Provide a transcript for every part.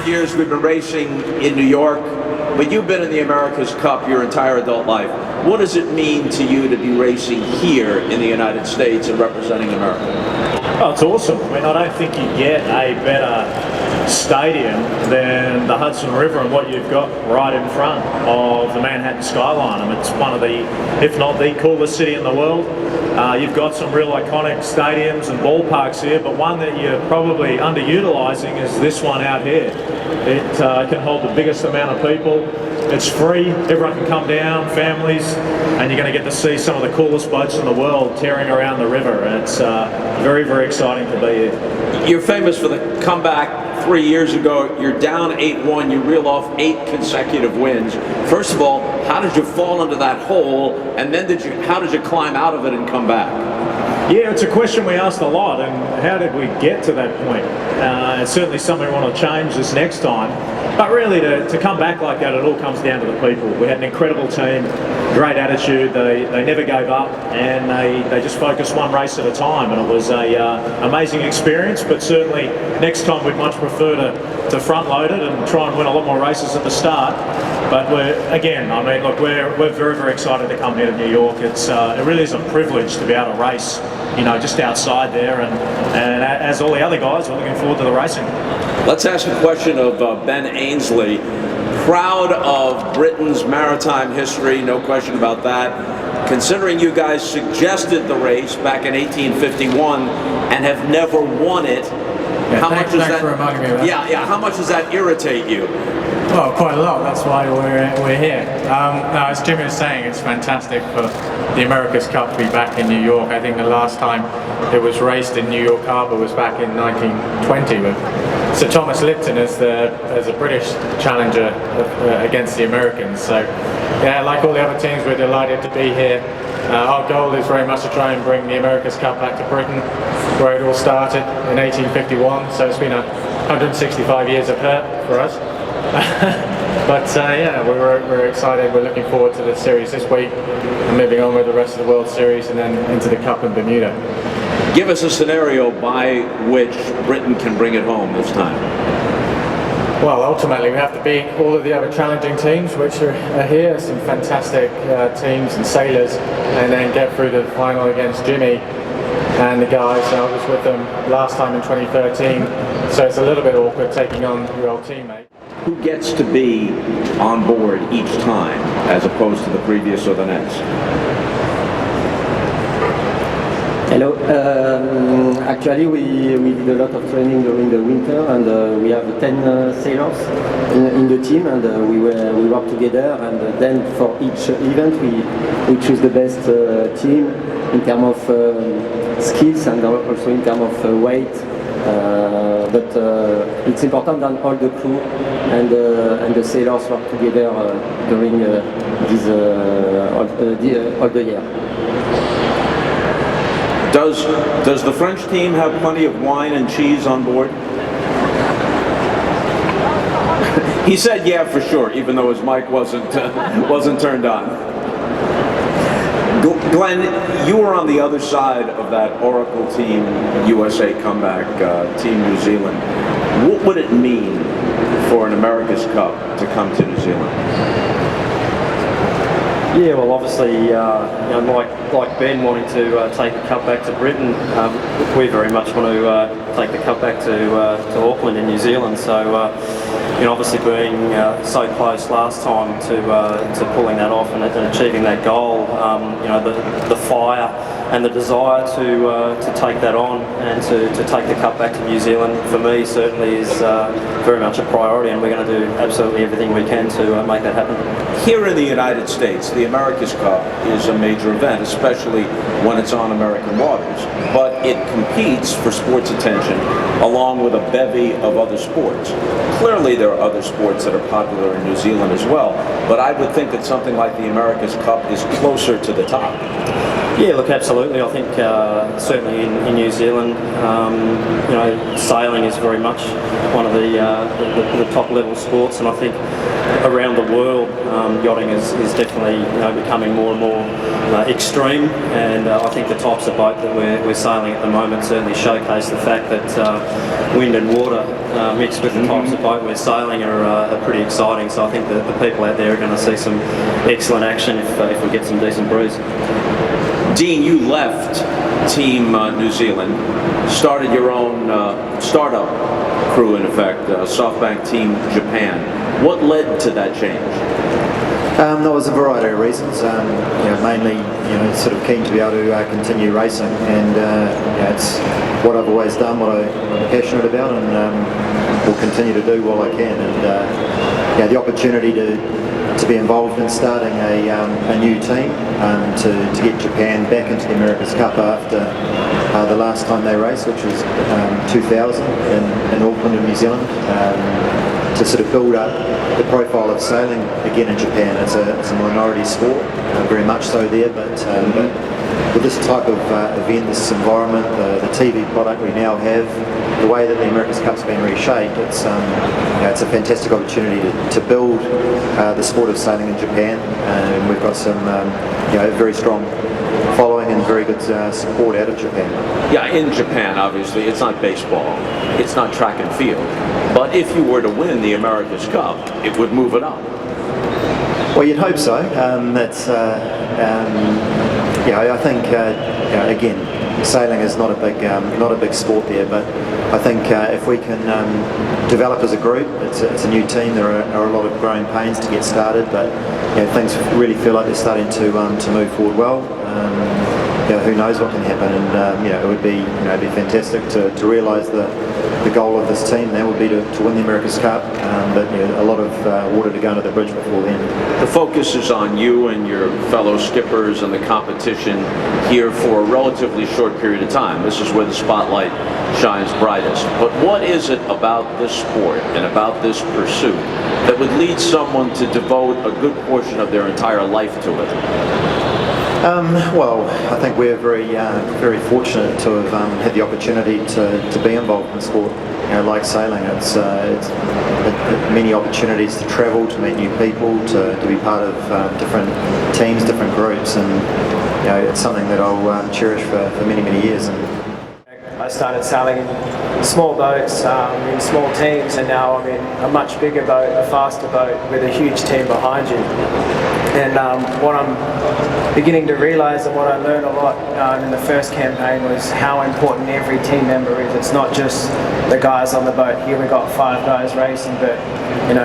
years we've been racing in New York, but you've been in the America's Cup your entire adult life. What does it mean to you to be racing here in the United States and representing America? Oh, it's awesome. I mean, I don't think you get a better stadium than the Hudson River and what you've got right in front of the Manhattan skyline. I mean, it's one of the, if not the coolest city in the world. You've got some real iconic stadiums and ballparks here, but one that you're probably underutilising is this one out here. It can hold the biggest amount of people. It's free, everyone can come down, families, and you're going to get to see some of the coolest boats in the world tearing around the river. It's very, very exciting to be here. You're famous for the comeback 3 years ago. You're down 8-1, you reel off 8 consecutive wins. First of all, how did you fall into that hole, and then how did you climb out of it and come back? Yeah, it's a question we asked a lot, and how did we get to that point? It's certainly something we want to change this next time. But really, to come back like that, it all comes down to the people. We had an incredible team, great attitude. They never gave up, and they just focused one race at a time. And it was a amazing experience. But certainly, next time we'd much prefer to front load it and try and win a lot more races at the start. But we're very, very excited to come here to New York. It really is a privilege to be able to race, just outside there, and as all the other guys, we're looking forward to the racing. Let's ask a question of Ben Ainsley. Proud of Britain's maritime history, no question about that. Considering you guys suggested the race back in 1851 and have never won it, how much does that? For reminding me of that. Yeah. How much does that irritate you? Well, quite a lot. That's why we're here. No, as Jimmy was saying, it's fantastic for the America's Cup to be back in New York. I think the last time it was raced in New York Harbour was back in 1920 with Sir Thomas Lipton as a British challenger against the Americans. So, yeah, like all the other teams, we're delighted to be here. Our goal is very much to try and bring the America's Cup back to Britain, where it all started in 1851. So it's been 165 years of hurt for us. But yeah, we're excited. We're looking forward to the series this week and moving on with the rest of the World Series and then into the Cup in Bermuda. Give us a scenario by which Britain can bring it home this time. Well, ultimately we have to beat all of the other challenging teams which are here, some fantastic teams and sailors, and then get through the final against Jimmy and the guys. I was with them last time in 2013, so it's a little bit awkward taking on your old teammate. Who gets to be on board each time as opposed to the previous or the next? Hello. Actually, we did a lot of training during the winter, and we have 10 sailors in the team, and we work together. And then for each event, we choose the best team in terms of skills and also in terms of weight. But it's important that all the crew and the sailors work together during all the year. Does the French team have plenty of wine and cheese on board? He said, "Yeah, for sure," even though his mic wasn't turned on. Glenn, you were on the other side of that Oracle Team USA comeback, Team New Zealand. What would it mean for an America's Cup to come to New Zealand? Yeah, well, obviously, like Ben wanting to take the cup back to Britain, we very much want to take the cup back to Auckland in New Zealand. So, obviously being so close last time to pulling that off and achieving that goal, the fire and the desire to take that on and to take the cup back to New Zealand, for me, certainly is very much a priority, and we're going to do absolutely everything we can to make that happen. Here in the United States, the America's Cup is a major event, especially when it's on American waters. But it competes for sports attention along with a bevy of other sports. Clearly there are other sports that are popular in New Zealand as well, but I would think that something like the America's Cup is closer to the top. Yeah, look, absolutely. I think certainly in New Zealand, sailing is very much one of the top level sports, and I think around the world, yachting is definitely becoming more and more extreme, and I think the types of boat that we're sailing at the moment certainly showcase the fact that wind and water mixed with the types of boat we're sailing are pretty exciting. So I think that the people out there are going to see some excellent action if we get some decent breeze. Dean, you left Team New Zealand, started your own startup crew, in effect, SoftBank Team Japan. What led to that change? There was a variety of reasons. Mainly, sort of keen to be able to continue racing, and it's what I've always done, what I'm passionate about, and will continue to do while I can. And the opportunity to be involved in starting a new team, to get Japan back into the America's Cup after the last time they raced, which was 2000 in Auckland, in New Zealand. To sort of build up the profile of sailing again in Japan. It's a minority sport, very much so there, but with this type of event, this environment, the TV product we now have, the way that the America's Cup's been reshaped, it's a fantastic opportunity to build the sport of sailing in Japan, and we've got some very strong following and very good support out of Japan. Yeah, in Japan, obviously, it's not baseball, it's not track and field, but if you were to win the America's Cup, it would move it up. Well, you'd hope so. I think again, sailing is not a big sport there, but I think if we can develop as a group, it's a new team. There are a lot of growing pains to get started, but things really feel like they're starting to move forward well. Who knows what can happen, and it would be be fantastic to realise the goal of this team now would be to win the America's Cup, but a lot of water to go under the bridge before then. The focus is on you and your fellow skippers and the competition here for a relatively short period of time. This is where the spotlight shines brightest. But what is it about this sport and about this pursuit that would lead someone to devote a good portion of their entire life to it? Well, I think we're very fortunate to have had the opportunity to be involved in sport. Like sailing, it's many opportunities to travel, to meet new people, to be part of different teams, different groups, and it's something that I'll cherish for many, many years. I started sailing in small boats, in small teams, and now I'm in a much bigger boat, a faster boat with a huge team behind you. And what I'm beginning to realise, and what I learned a lot in the first campaign, was how important every team member is. It's not just the guys on the boat. Here we've got 5 guys racing, but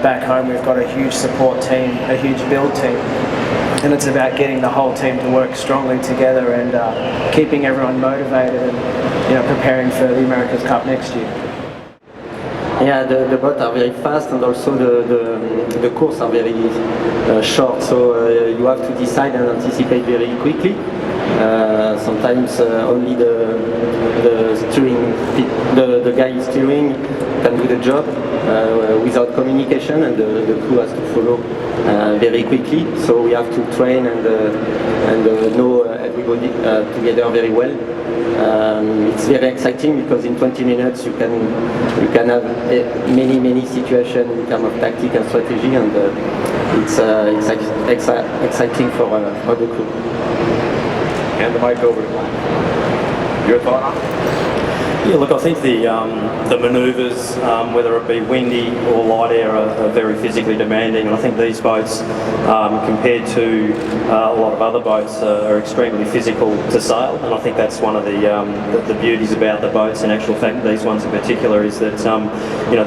back home we've got a huge support team, a huge build team. And it's about getting the whole team to work strongly together and keeping everyone motivated and preparing for the America's Cup next year. Yeah, the boats are very fast, and also the course are very short, so you have to decide and anticipate very quickly. Sometimes only the steering, the guy steering can do the job without communication, and the crew has to follow very quickly. So we have to train and know everybody together very well. It's very exciting because in 20 minutes you can have many situations in terms of tactic and strategy, and it's exciting for the crew. Hand the mic over to Glenn. Your thought on it? Yeah, look, I think the manoeuvres, whether it be windy or light air, are very physically demanding, and I think these boats, compared to a lot of other boats, are extremely physical to sail. And I think that's one of the beauties about the boats. In actual fact, these ones in particular, is that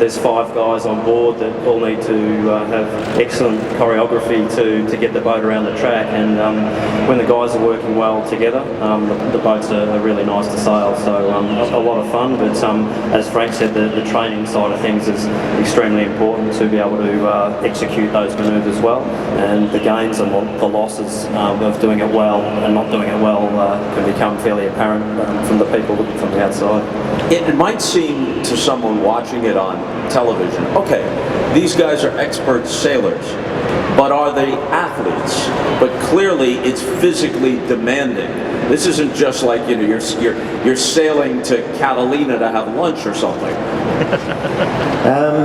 there's 5 guys on board that all need to have excellent choreography to get the boat around the track. And when the guys are working well together, the boats are really nice to sail. So a lot of fun, but as Frank said, the training side of things is extremely important to be able to execute those manoeuvres well, and the gains and the losses of doing it well and not doing it well can become fairly apparent from the people looking from the outside. It might seem to someone watching it on television, okay, these guys are expert sailors, but are they athletes? But clearly it's physically demanding. This isn't just like, you know, you're sailing to Catalina to have lunch or something.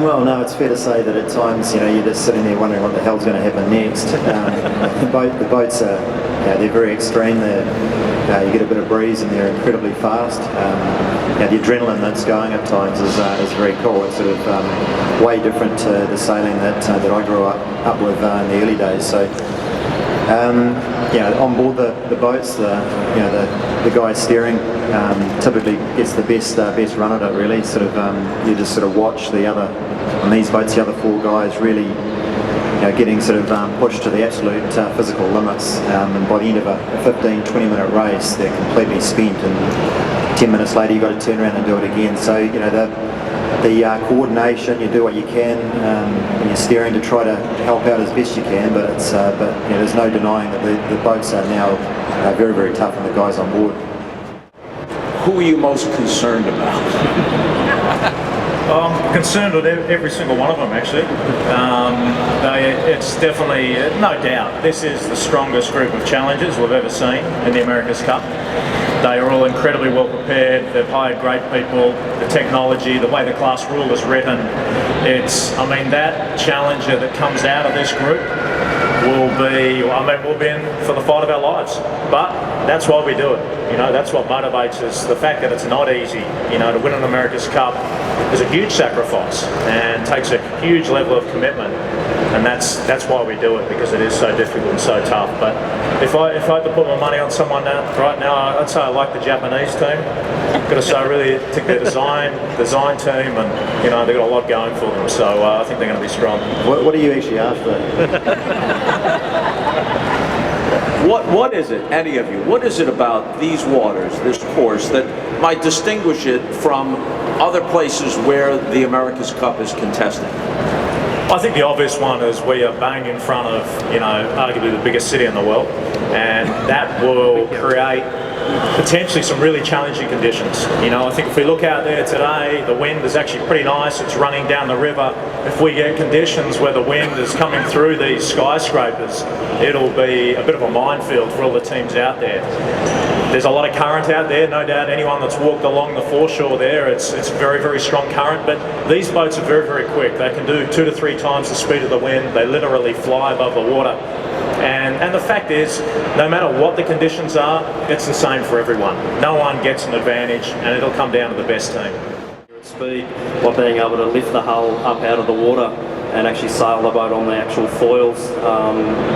Well, no, it's fair to say that at times, you know, you're just sitting there wondering what the hell's going to happen next. The boats are, you know, they're very extreme. You get a bit of breeze and they're incredibly fast. You know, the adrenaline that's going at times is very cool. It's sort of way different to the sailing that I grew up with in the early days. So, you know, on board the boats, the guy steering typically gets the best run at it. Really, sort of you just sort of watch the other on these boats, the other four guys really, you know, getting sort of pushed to the absolute physical limits, and by the end of a 15-20 minute race, they're completely spent, and 10 minutes later you've got to turn around and do it again. So, you know, the coordination, you do what you can when you're steering to try to help out as best you can, but you know, there's no denying that the boats are now very, very tough on the guys on board. Who are you most concerned about? I'm concerned with every single one of them, actually. It's definitely, no doubt, this is the strongest group of challengers we've ever seen in the America's Cup. They are all incredibly well prepared. They've hired great people. The technology, the way the class rule is written, I mean, that challenger that comes out of this group we'll be in for the fight of our lives. But that's why we do it. You know, that's what motivates us. The fact that it's not easy, you know, to win an America's Cup is a huge sacrifice and takes a huge level of commitment. And that's why we do it, because it is so difficult and so tough. But if I had to put my money on someone right now, I'd say I like the Japanese team. Got to say, I really think their design team, and you know, they've got a lot going for them. So I think they're going to be strong. What are you actually after? What is it, any of you, what is it about these waters, this course, that might distinguish it from other places where the America's Cup is contested? I think the obvious one is we are bang in front of, you know, arguably the biggest city in the world, and that will create potentially some really challenging conditions. You know, I think if we look out there today, the wind is actually pretty nice, it's running down the river. If we get conditions where the wind is coming through these skyscrapers, it'll be a bit of a minefield for all the teams out there. There's a lot of current out there, no doubt. Anyone that's walked along the foreshore there, it's very, very strong current, but these boats are very, very quick. They can do 2 to 3 times the speed of the wind. They literally fly above the water. And the fact is, no matter what the conditions are, it's the same for everyone. No one gets an advantage, and it'll come down to the best team. Speed, by being able to lift the hull up out of the water and actually sail the boat on the actual foils, you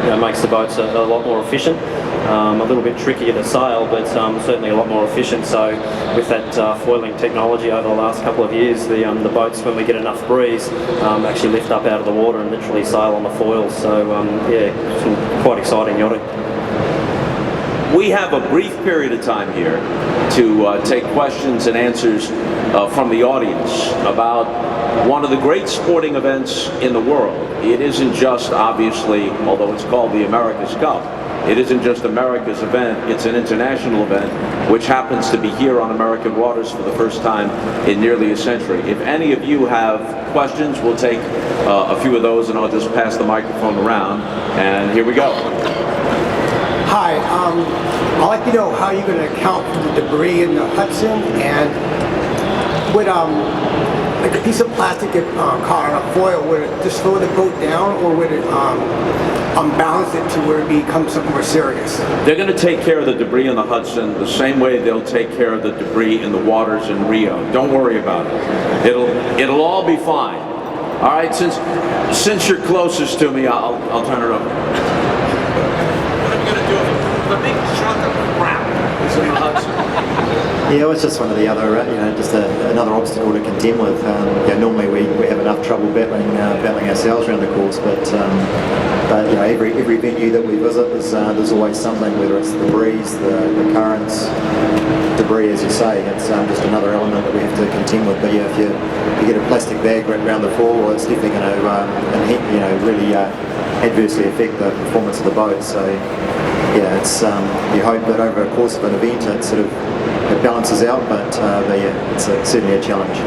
know, makes the boats a lot more efficient. A little bit trickier to sail, but certainly a lot more efficient. So with that foiling technology over the last couple of years, the boats, when we get enough breeze, actually lift up out of the water and literally sail on the foils. So yeah, some quite exciting yachting. We have a brief period of time here to take questions and answers from the audience about one of the great sporting events in the world. It isn't just, obviously, although it's called the America's Cup, it isn't just America's event, it's an international event which happens to be here on American waters for the first time in nearly a century. If any of you have questions, we'll take a few of those, and I'll just pass the microphone around, and here we go. Hi, I'd like to know how you're going to account for the debris in the Hudson, and would like a piece of plastic get caught on a foil, would it just slow the boat down, or would it unbalance it to where it becomes something more serious? They're going to take care of the debris in the Hudson the same way they'll take care of the debris in the waters in Rio. Don't worry about it. It'll all be fine. All right, since you're closest to me, I'll turn it over. The big chunk of crap is in the Hudson. Yeah, it was just one of the other, just another obstacle to contend with. Normally we have enough trouble battling ourselves around the course, but every venue that we visit, there's always something, whether it's the breeze, the currents, debris, as you say. It's just another element that we have to contend with. But yeah, if you get a plastic bag wrapped around the floor, it's definitely going to really adversely affect the performance of the boat. So yeah, it's you hope that over a course of an event it balances out, but yeah, it's certainly a challenge.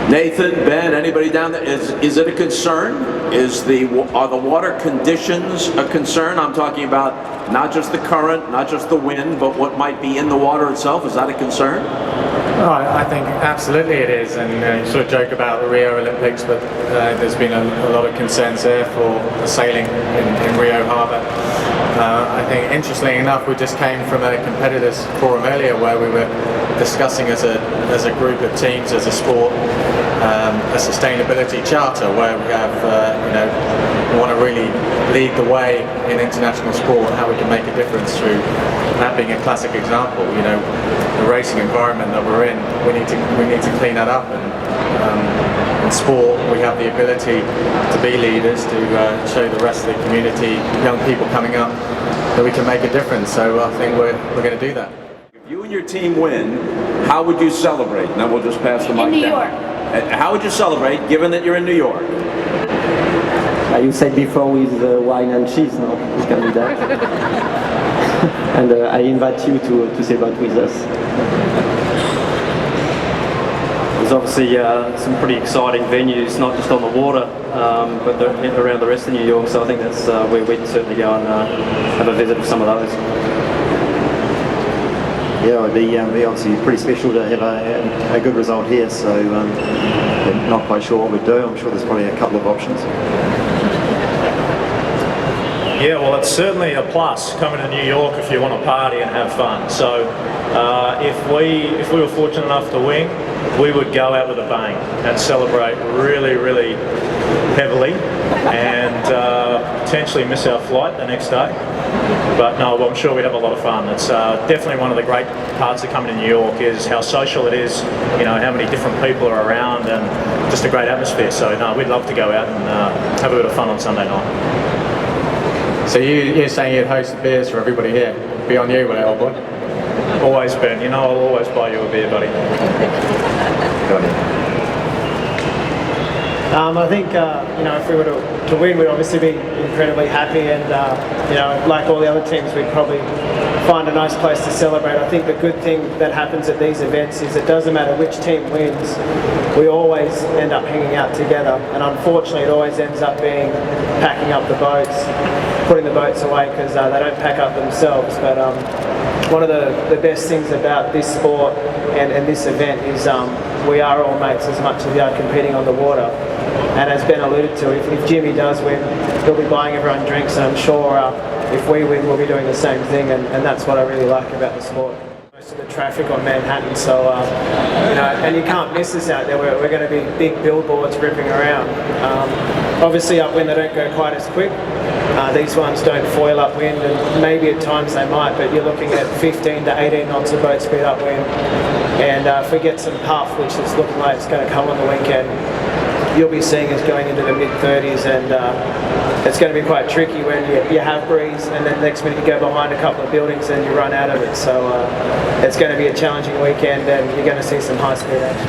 Nathan, Ben, anybody down there, is it a concern? Are the water conditions a concern? I'm talking about not just the current, not just the wind, but what might be in the water itself. Is that a concern? Oh, I think absolutely it is, and you sort of joke about the Rio Olympics, but there's been a lot of concerns there for sailing in Rio Harbour. I think, interestingly enough, we just came from a competitors forum earlier where we were discussing as a group of teams, as a sport, a sustainability charter where we have, we want to really lead the way in international sport, how we can make a difference through that being a classic example. The racing environment that we're in, we need to clean that up, and in sport we have the ability to be leaders, to show the rest of the community, young people coming up, that we can make a difference. So I think we're going to do that. If you and your team win, how would you celebrate? And then we'll just pass the mic down. In New York. How would you celebrate, given that you're in New York? You said before with wine and cheese, no? We can do that. And I invite you to celebrate with us. There's obviously some pretty exciting venues, not just on the water, but around the rest of New York. So I think that's where we'd certainly go and have a visit of some of those. Yeah, it'd be obviously pretty special to have a good result here, so not quite sure what we'd do. I'm sure there's probably a couple of options. Yeah, well, it's certainly a plus coming to New York if you want to party and have fun. So if we were fortunate enough to win, we would go out with a bang and celebrate really, really heavily, and potentially miss our flight the next day. But no, I'm sure we'd have a lot of fun. It's definitely one of the great parts of coming to New York is how social it is, how many different people are around, and just a great atmosphere. So no, we'd love to go out and have a bit of fun on Sunday night. So you're saying you'd host the beers for everybody here? Be on you, will it, old boy? Always, Ben. I'll always buy you a beer, buddy. I think if we were to win, we'd obviously be incredibly happy, and like all the other teams, we'd probably find a nice place to celebrate. I think the good thing that happens at these events is it doesn't matter which team wins, we always end up hanging out together, and unfortunately it always ends up being packing up the boats, putting the boats away because they don't pack up themselves. But one of the best things about this sport and this event is we are all mates as much as we are competing on the water. And as Ben alluded to, if Jimmy does win, he'll be buying everyone drinks, and I'm sure if we win, we'll be doing the same thing, and that's what I really like about the sport. Most of the traffic on Manhattan, so and you can't miss us out there. We're going to be big billboards ripping around. Obviously upwind they don't go quite as quick. These ones don't foil upwind, and maybe at times they might, but you're looking at 15 to 18 knots of boat speed upwind. And if we get some puff, which is looking like it's going to come on the weekend, you'll be seeing us going into the mid-30s, and it's going to be quite tricky when you have breeze and then the next minute you go behind a couple of buildings and you run out of it. So it's going to be a challenging weekend, and you're going to see some high-speed action.